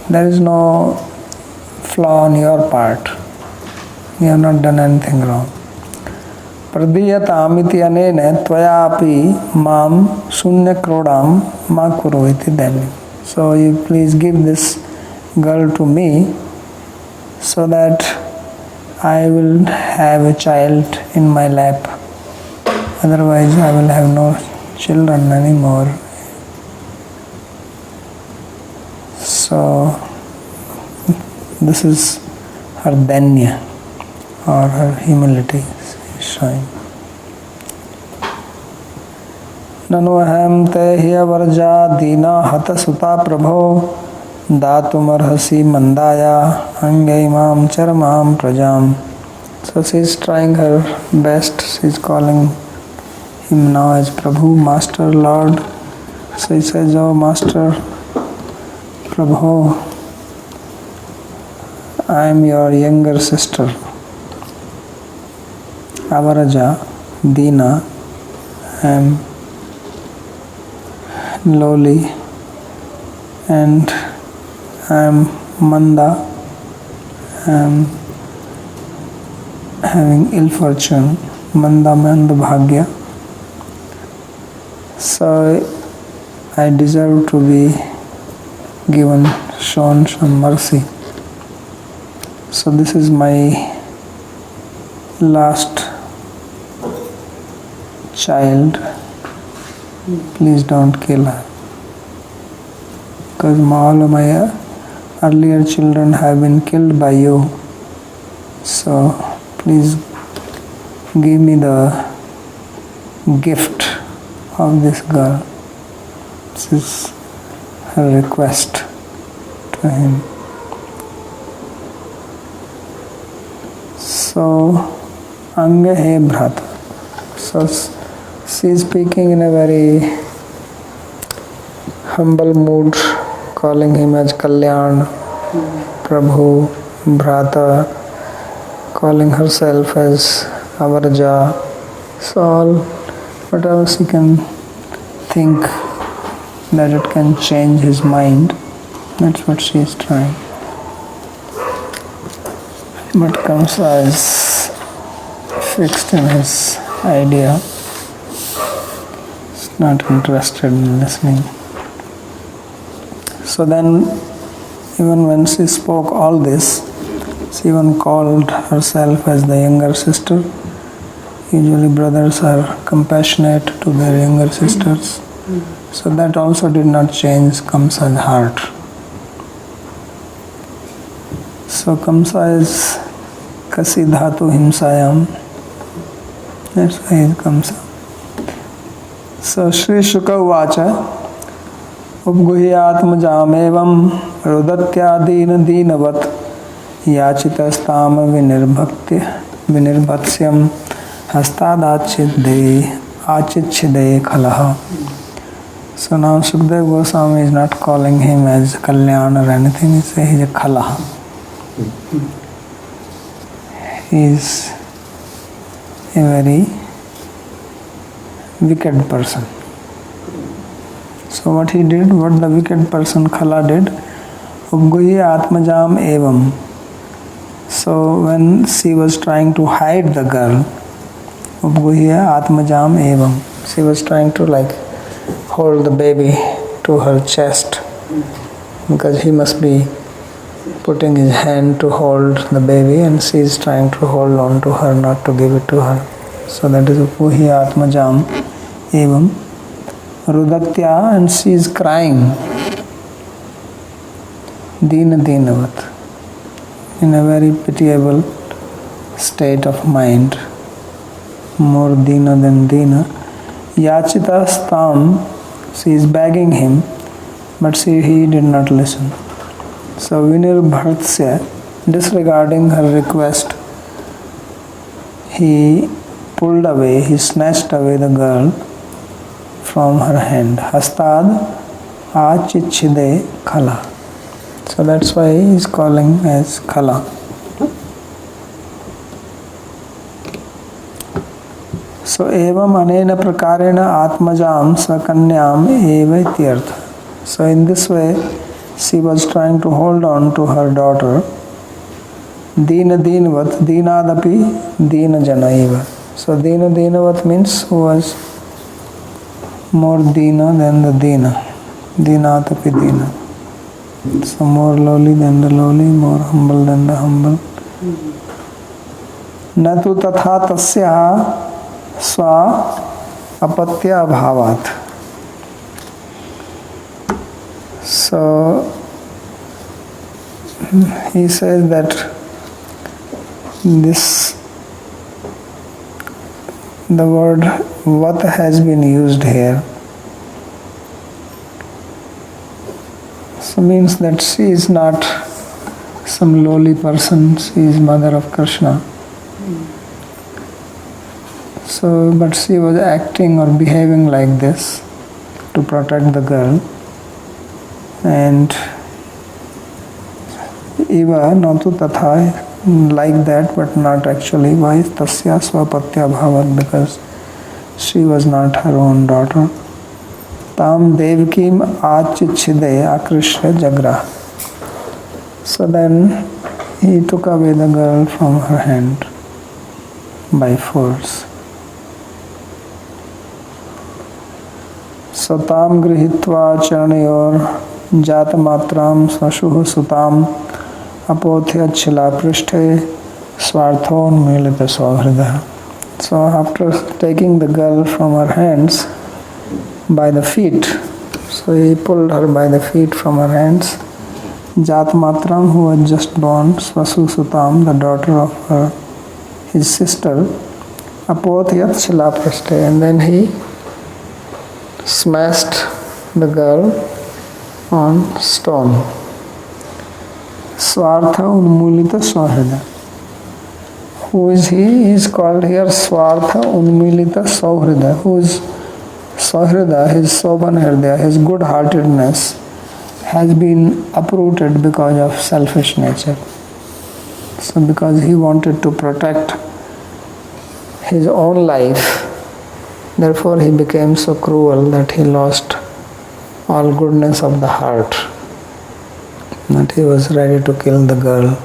There is no flaw on your part. You have not done anything wrong. Pradiyata amiti anene tvayapi mam sunya krodam ma kuru iti demi. So you please give this girl to me so that I will have a child in my lap. Otherwise I will have no children anymore. So this is her danya. or her humility is showing. Nanu aham te hiyavarja dina hata suta prabho datumarhasi mandaya angaimam charamam prajam. So she is trying her best. She is calling him now as Prabhu, Master, Lord. So he says, "Oh Master, Prabhu, I am your younger sister, Avaraja, Dina. I am lowly and I am Manda. I am having ill fortune, Manda Bhagya. So I deserve to be shown some mercy. So this is my last child. Please don't kill her. Because all of my earlier children have been killed by you. So please give me the gift of this girl." This is her request to him. So, Anga he bhrata. So she is speaking in a very humble mood, calling him as Kalyan, Prabhu, Bhrata, calling herself as Avarja. So all whatever she can think that it can change his mind, that's what she is trying. But Kamsa is fixed in his idea. He's not interested in listening. So then, even when she spoke all this, she even called herself as the younger sister. Usually brothers are compassionate to their younger sisters. So that also did not change Kamsa's heart. So Kamsa is Kasi Dhatu Himsayam. That's why he is Kamsa. So Sri Shuka Vacha Upguhyatmajam evam rudatyadina dinavat yachitastam vinirбhatsyam hastadachidde khalaha. So now Sukdev Goswami is not calling him as Kalyan or anything, he says he is a khalaha. He is a very wicked person. So what he did, what the wicked person Khala did, Upguhi Atmajam Evam. So when she was trying to hide the girl, Upguhi Atmajam Evam, she was trying to hold the baby to her chest because he must be putting his hand to hold the baby and she is trying to hold on to her, not to give it to her. So that is Upguhi Atmajam Evam. Rudatya, and she is crying. Dina Dinavat, in a very pitiable state of mind, more Dina than Dina. Yachita Stam, she is begging him, but he did not listen. So Vinirбhatсya, disregarding her request, he pulled away, he snatched away the girl from her hand. Hastad achichide khala. So that's why he is calling as Khala. So evam anena prakarena atmajam sakanyam eva ityartha. So in this way she was trying to hold on to her daughter. Dina Dinavat, Dinadapi Dina Janaiva. So Dina Dinavat means who was more Dina than the Dina. Dinatapi Dina. So more lowly than the lowly, more humble than the humble. Natu tatha tasya swa apatya bhavat. So he says that This, the word what has been used here. So means that she is not some lowly person, she is mother of Krishna. So, but she was acting or behaving like this to protect the girl. And Eva natu tatha, like that, but not actually. Why? Tasya swapatya bhavat, because she was not her own daughter. Tam devkim achichide akrishya jagra. So then he took away the girl from her hand by force. Satam grihitva charanayor jatamatram sashuh sutam apothya chila prishthe swarthon milita sohrida. So after taking the girl from her hands by the feet, so he pulled her by the feet from her hands. Jatamatram, who was just born, Swasu Sutam, the daughter of his sister, apothya chila prishthe, and then he smashed the girl on stone. Swartha unmulita sohrida. Who is he? He is called here Swartha unmulita sohrida. Who is sohrida? His soban hridaya, his good-heartedness has been uprooted because of selfish nature. So because he wanted to protect his own life, therefore he became so cruel that he lost all goodness of the heart, that he was ready to kill the girl,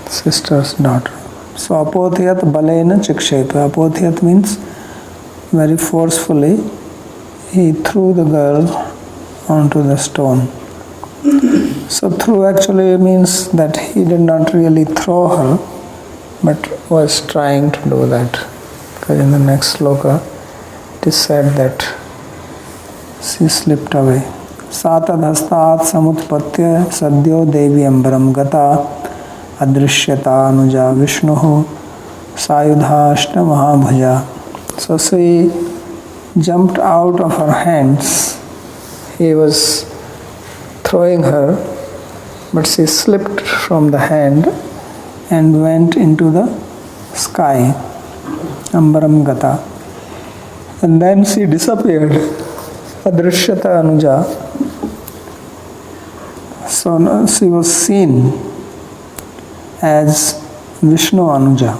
sister's daughter. So apothyat balena chiksheta. Apothyat means very forcefully he threw the girl onto the stone. So threw actually means that he did not really throw her, but was trying to do that. Because in the next sloka it is said that she slipped away. Satadhastat samutpatya sadyo devi ambaram gata adrishyata anuja vishnuhu sayudhashta mahabhaja. So she jumped out of her hands. He was throwing her, but she slipped from the hand and went into the sky, ambaram gata. And then she disappeared, adrishyata anuja. So she was seen as Vishnu Anuja,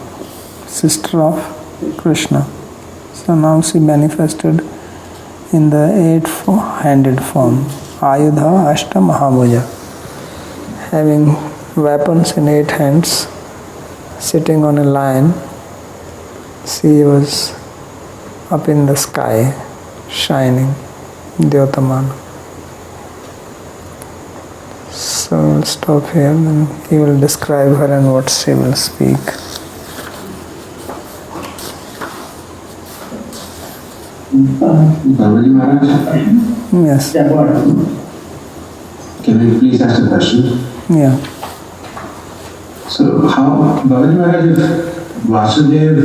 sister of Krishna. So now she manifested in the eight-handed form, Ayudha Ashta Mahabhaja, having weapons in 8 hands, sitting on a lion. She was up in the sky, shining, Dyotamana. So we'll stop here and he will describe her and what she will speak. Babaji Maharaj? Yes. Can we please ask a question? Yeah. So how, Babaji Maharaj, if Vasudev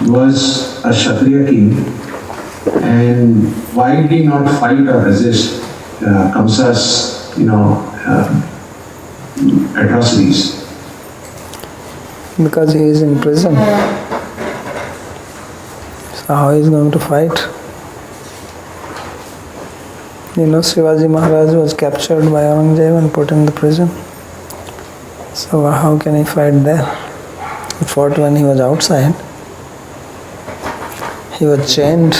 was a Kshatriya king, and why did he not fight or resist Kamsa's, atrocities? Because he is in prison. So how he is going to fight? Shivaji Maharaj was captured by Aurangzeb and put in the prison. So how can he fight there? He fought when he was outside. He was chained.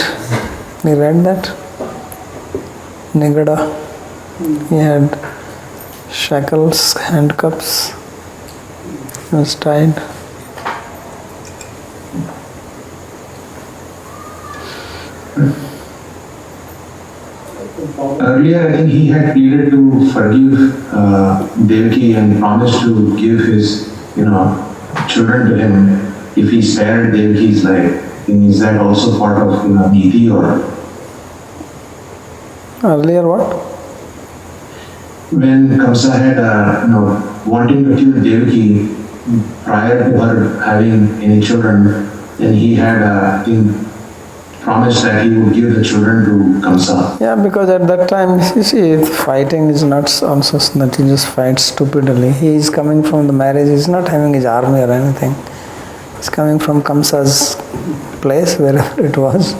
You read that? Nigada. He had shackles, handcuffs. He was tied. Earlier, I think he had pleaded to forgive Devaki and promised to give his, children to him if he spared Devaki's life. Is that also part of Niti or? Earlier what? when Kamsa had, wanting to kill Devaki prior to her having any children, then he had, I think, promised that he would give the children to Kamsa. Yeah, because at that time, you see, fighting is not also that he just fights stupidly. He is coming from the marriage, he's not having his army or anything. He's coming from Kamsa's place, wherever it was.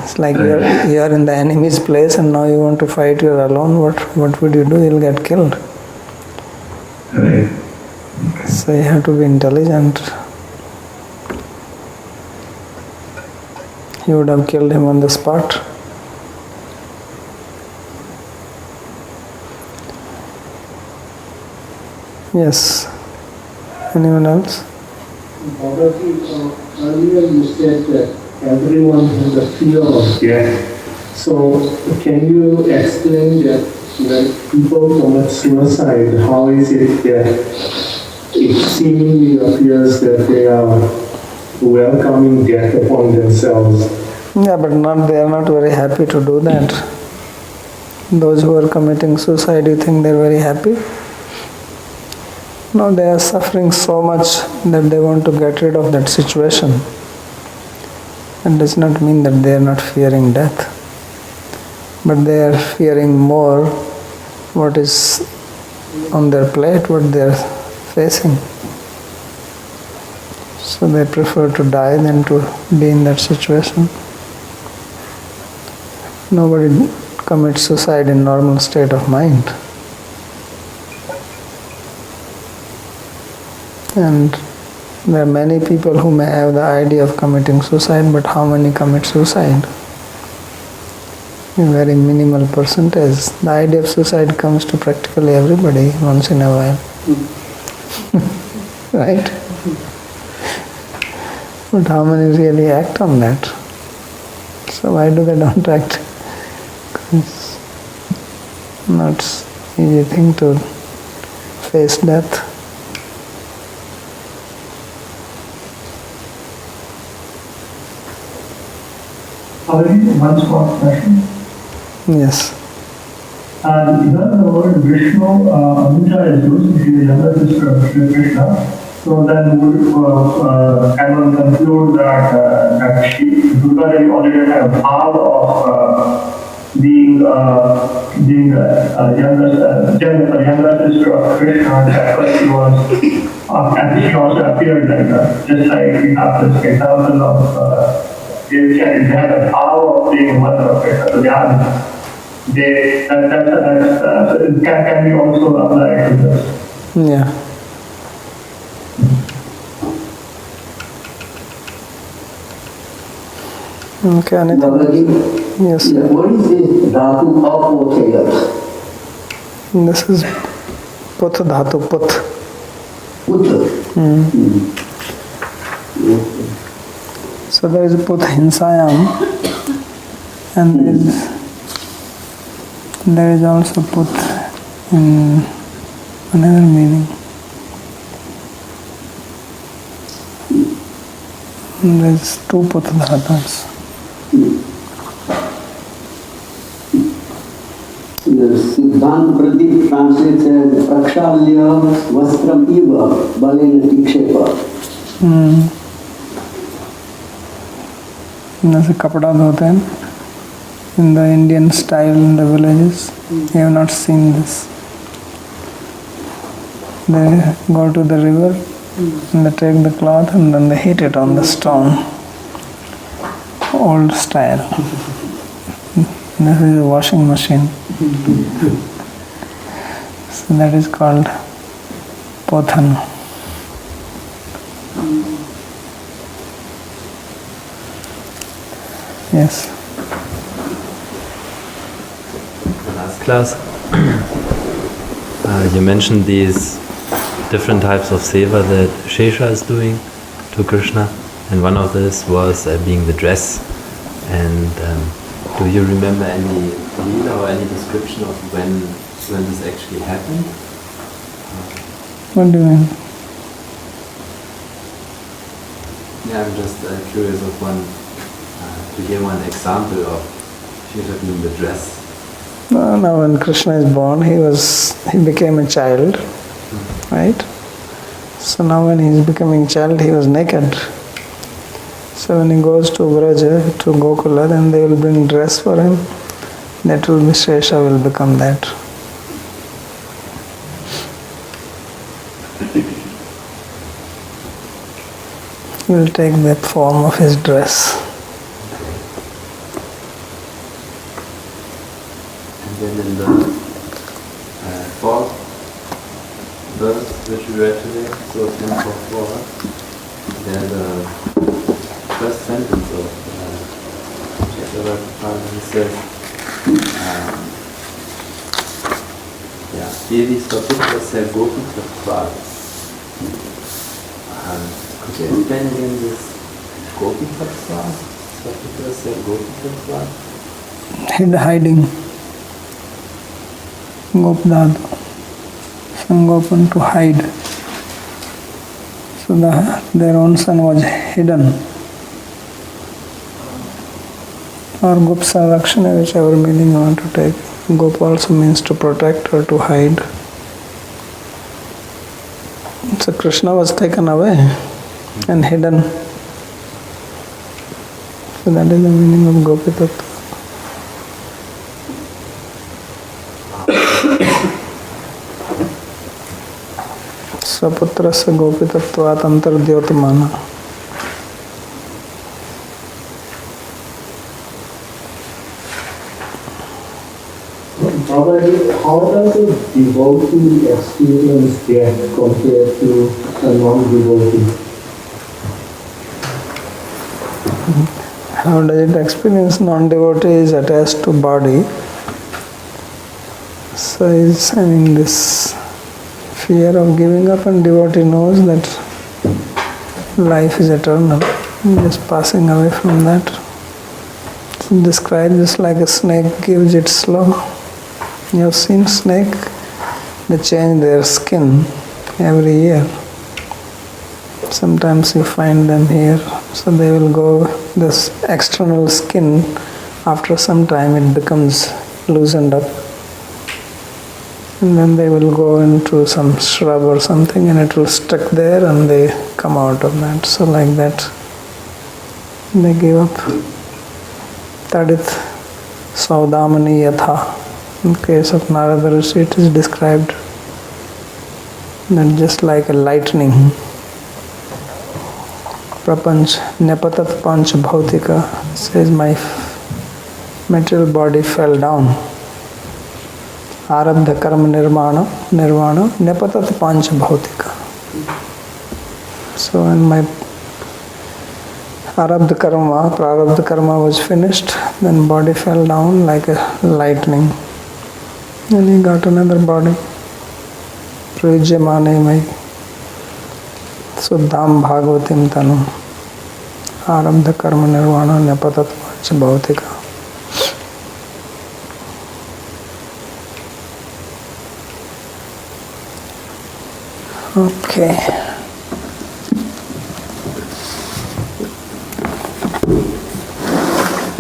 It's like you are in the enemy's place and now you want to fight, you're alone. What would you do? You'll get killed. Right. So you have to be intelligent. He would have killed him on the spot. Yes. Anyone else? Babaji, earlier you said that everyone has a fear of death. So can you explain that when people commit suicide, how is it that it seemingly appears that they are welcoming death upon themselves? Yeah, but they are not very happy to do that. Those who are committing suicide, you think they're very happy? No, they are suffering so much that they want to get rid of that situation. It does not mean that they are not fearing death, but they are fearing more what is on their plate, what they are facing. So they prefer to die than to be in that situation. Nobody commits suicide in normal state of mind. And there are many people who may have the idea of committing suicide, but how many commit suicide? A very minimal percentage. The idea of suicide comes to practically everybody once in a while. Right? But how many really act on that? So why do they don't act? It's not easy thing to face death. One small question. Yes. Here the word Vishnu, Anuja is used, which is the younger sister of Sri Krishna. So then would one conclude that she, Durga Devi already had a power of being a younger sister of Krishna, and that's why she was, and she also appeared like that. Just like we have this example of they had the power of being mother of Krishna. So can be also applied to this. Yeah. Okay, anything? Babaji, Yes. what is this dhatu apothayat? This is Puth Dhatu, Puth. So there is a Puth Hinsayam, and there is also Puth in another meaning. And there is two Puth Dhatus. The Siddhant Pradeep translates as Prakshalya Vastram Iva Balena Tikshepa. जैसे कपड़ा धोते हैं in the Indian style in the villages. You have not seen this. They go to the river and they take the cloth and then they hit it on the stone. Old style. This is a washing machine. So that is called Pothan. Yes. Last class, you mentioned these different types of seva that Shesha is doing to Krishna, and one of this was being the dress. And do you remember any leela or any description of when this actually happened? What do you mean? Yeah, I'm just curious of to hear one example of Shesha doing the dress. Now when Krishna is born, he became a child, right? So now when he is becoming a child, he was naked. So when he goes to Vraja, to Gokula, then they will bring dress for him. That will be Shesha, will become that. He will take the form of his dress. And then in the fourth verse which we read today, so 10:4, there's the first sentence of Satyanarayana. He says, Devi Svaputrasya Gopi-tattva. Could you explain again this Gopi-tattva? Svaputrasya Gopi-tattva? Hiding. Gopdad. Sangopan, to hide. So their own son was hidden. Or Gopsa Rakshana, whichever meaning you want to take. Gop also means to protect or to hide. So Krishna was taken away and hidden. So that is the meaning of Gopi-tattva. Swaputrasya Gopi-tattvat antardyotamana. Babaji, how does a devotee experience death compared to a non-devotee? How does it experience? Non-devotee is attached to body. So he's having this fear of giving up, and devotee knows that life is eternal. Just passing away from that. So describe this like a snake gives its slow. You have seen snake? They change their skin every year. Sometimes you find them here. So they will go, this external skin, after some time it becomes loosened up. And then they will go into some shrub or something and it will stick there and they come out of that. So like that, they give up. Tadit Saudamani Yatha. In case of Narada Rishi, it is described that just like a lightning, Prapanch Nepatat Panch Bhautika, says my material body fell down. Arabdha Karma Nirvana Nepatat Panch Bhautika. So when my Arabdha Karma, Prarabdha Karma was finished, then body fell down like a lightning. Then he got another body. Prajyamane mai Suddham Bhagavatim Tanu Arabdha Karma Nirvana Nepatat Panch Bhautika. Okay.